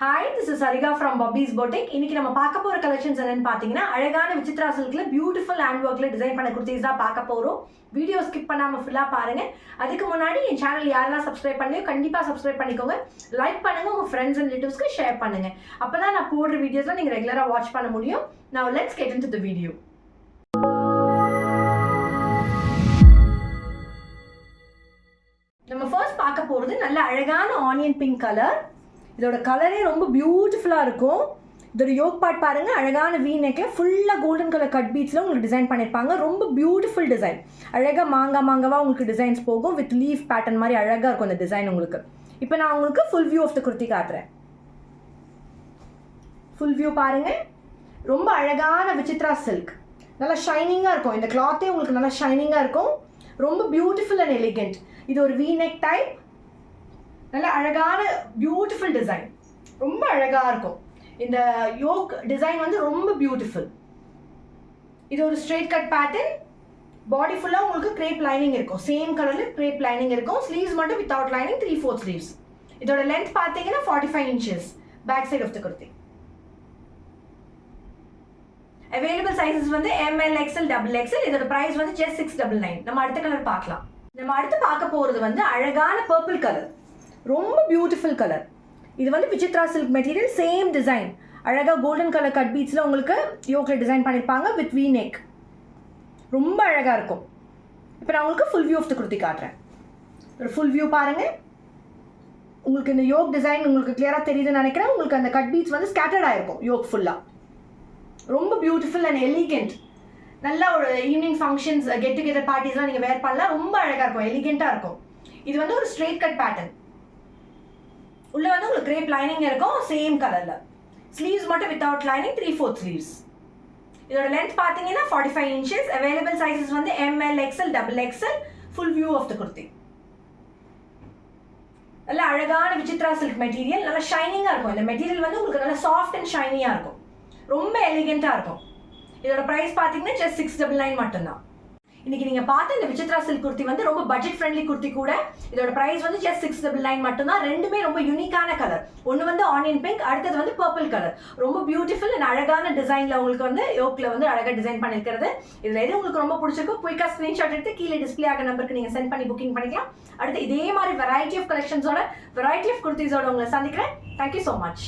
Hi, this is Sarika from Bobby's Boutique. இன்னைக்கு நம்ம பார்க்க போற கலெக்ஷன்ஸ் என்னன்னு பாத்தீங்கன்னா அழகான விசித்ரா சில்க்ல பியூட்டிஃபுல் ஹேண்ட் ஒர்க்ல டிசைன் பண்ண குர்தீஸ் தான் பார்க்க போறோம். வீடியோ ஸ்கிப் பண்ணாம ஃபுல்லா பாருங்க. அதுக்கு முன்னாடி என் சேனல் யாரெல்லாம் சப்ஸ்கிரைப் பண்ணலையோ கண்டிப்பா சப்ஸ்கிரைப் பண்ணிக்கோங்க. லைக் பண்ணுங்க, உங்க ஃப்ரெண்ட்ஸ் அண்ட் ரிலேட்டிவ்ஸ்க்கு ஷேர் பண்ணுங்க. அப்பதான் நான் போடுற வீடியோஸ்லாம் நீங்க ரெகுலரா வாட்ச் பண்ண முடியும். Now let's get into the video. நம்ம ஃபர்ஸ்ட் பார்க்க போறது நல்ல அழகான ஆனியன் பிங்க் கலர். இதோட கலரே ரொம்ப பியூட்டிஃபுல்லாக இருக்கும். இதோட யோக் பார்ட் பாருங்கள், அழகான வீ நெக்கில் ஃபுல்லாக கோல்டன் கலர் கட் பீட்ஸில் உங்களுக்கு டிசைன் பண்ணியிருப்பாங்க. ரொம்ப பியூட்டிஃபுல் டிசைன். அழகாக மாங்காவாக உங்களுக்கு டிசைன்ஸ் போகும். வித் லீஃப் பேட்டர்ன் மாதிரி அழகாக இருக்கும் அந்த டிசைன் உங்களுக்கு. இப்போ நான் உங்களுக்கு full view of the kurti காட்டுறேன். ஃபுல் வியூ பாருங்கள், ரொம்ப அழகான விசித்ரா சில்க். நல்லா ஷைனிங்காக இருக்கும். இந்த கிளாத்தே உங்களுக்கு நல்லா ஷைனிங்காக இருக்கும். ரொம்ப பியூட்டிஃபுல் அண்ட் எலிகென்ட். இது ஒரு வீ நெக் டைப். நல்ல அழகான பியூட்டிஃபுல் டிசைன், ரொம்ப அழகாக இருக்கும். இந்த யோக் டிசைன் வந்து ரொம்ப பியூட்டிஃபுல். இது ஒரு ஸ்ட்ரெயிட் கட் பேட்டர்ன். பாடி ஃபுல்லாக உங்களுக்கு கிரேப் லைனிங் இருக்கும். சேம் கலரில் கிரேப் லைனிங் இருக்கும். ஸ்லீவ்ஸ் மட்டும் வித்தவுட் லைனிங் 3/4 ஸ்லீவ்ஸ். இதோட லென்த் பார்த்தீங்கன்னா 45 inches back side of the kurti. Available sizes வந்து ML, XL, XXL. இதோட ப்ரைஸ் வந்து just 699. நம்ம அடுத்த கலர் பார்க்கலாம். நம்ம அடுத்து பார்க்க போகிறது வந்து அழகான பர்பிள் கலர். ரொம்ப பியூட்டிஃபுல் கலர். இது வந்து Vichitra silk material, same design. அழகாக கோல்டன் கலர் கட் பீட்ஸில் உங்களுக்கு யோக்கில் டிசைன் பண்ணியிருப்பாங்க வித் வீ நெக். ரொம்ப அழகாக இருக்கும். இப்போ நான் உங்களுக்கு full view of the kurti காட்டுறேன். ஒரு ஃபுல் வியூ பாருங்கள். உங்களுக்கு இந்த யோக் டிசைன் உங்களுக்கு கிளியராக தெரியுதுன்னு நினைக்கிறேன். உங்களுக்கு அந்த கட் பீட்ஸ் வந்து ஸ்கேட்டர்ட் ஆகிருக்கும் யோக் ஃபுல்லாக. ரொம்ப பியூட்டிஃபுல் அண்ட் எலிகென்ட். நல்ல ஒரு ஈவினிங் ஃபங்க்ஷன்ஸ், கெட் டுகெதர் பார்ட்டிஸ்லாம் நீங்கள் வேர் பண்ணலாம். ரொம்ப அழகாக இருக்கும், எலிகெண்ட்டாக இருக்கும். இது வந்து ஒரு ஸ்ட்ரெயிட் கட் பேட்டர்ன். உள்ள வந்து உங்களுக்கு கிரேப் லைனிங் இருக்கும், சேம் கலர்ல. ஸ்லீவ்ஸ் மட்டும் வித்தவுட் லைனிங் 3/4 ஸ்லீவ்ஸ். இதோட லென்த் பார்த்தீங்கன்னா 45 inches. அவைலபிள் சைஸஸ் வந்து ML, XL, XXL. Full view of the kurti. நல்ல அழகான விசித்ரா சில்க் மெட்டீரியல். நல்லா ஷைனிங்காக இருக்கும். இந்த மெட்டீரியல் வந்து உங்களுக்கு நல்லா சாஃப்ட் அண்ட் ஷைனியாக இருக்கும். ரொம்ப எலிகெண்ட்டாக இருக்கும். இதோட ப்ரைஸ் பார்த்தீங்கன்னா just 699 மட்டும்தான். இன்னைக்கு நீங்க பார்த்த இந்த விசித்ரா சில்க் குர்த்தி வந்து ரொம்ப பட்ஜெட் ஃப்ரெண்ட்லி குர்த்தி கூட. இதோட பிரைஸ் வந்து just 699 மட்டும்தான். ரெண்டுமே ரொம்ப யூனிக்கான கலர். ஒன்று வந்து ஆனியன் பிங்க், அடுத்தது வந்து பர்பிள் கலர். ரொம்ப பியூட்டிஃபுல் அண்ட் அழகான டிசைன்ல உங்களுக்கு வந்து யோக்ல வந்து அழகாக டிசைன் பண்ணிருக்கிறது. இதுல எது உங்களுக்கு ரொம்ப பிடிச்சிருக்கோ குயிக்கா ஸ்கிரீன்ஷாட் எடுத்து கீழே டிஸ்பிளே ஆக நம்பருக்கு நீங்க சென்ட் பண்ணி புக்கிங் பண்ணிக்கலாம். அடுத்து இதே மாதிரி வெரைட்டி ஆஃப் கலெக்ஷன்ஸோட வெரைட்டி ஆஃப் குர்த்திஸோட உங்களை சந்திக்கிறேன். Thank you so much.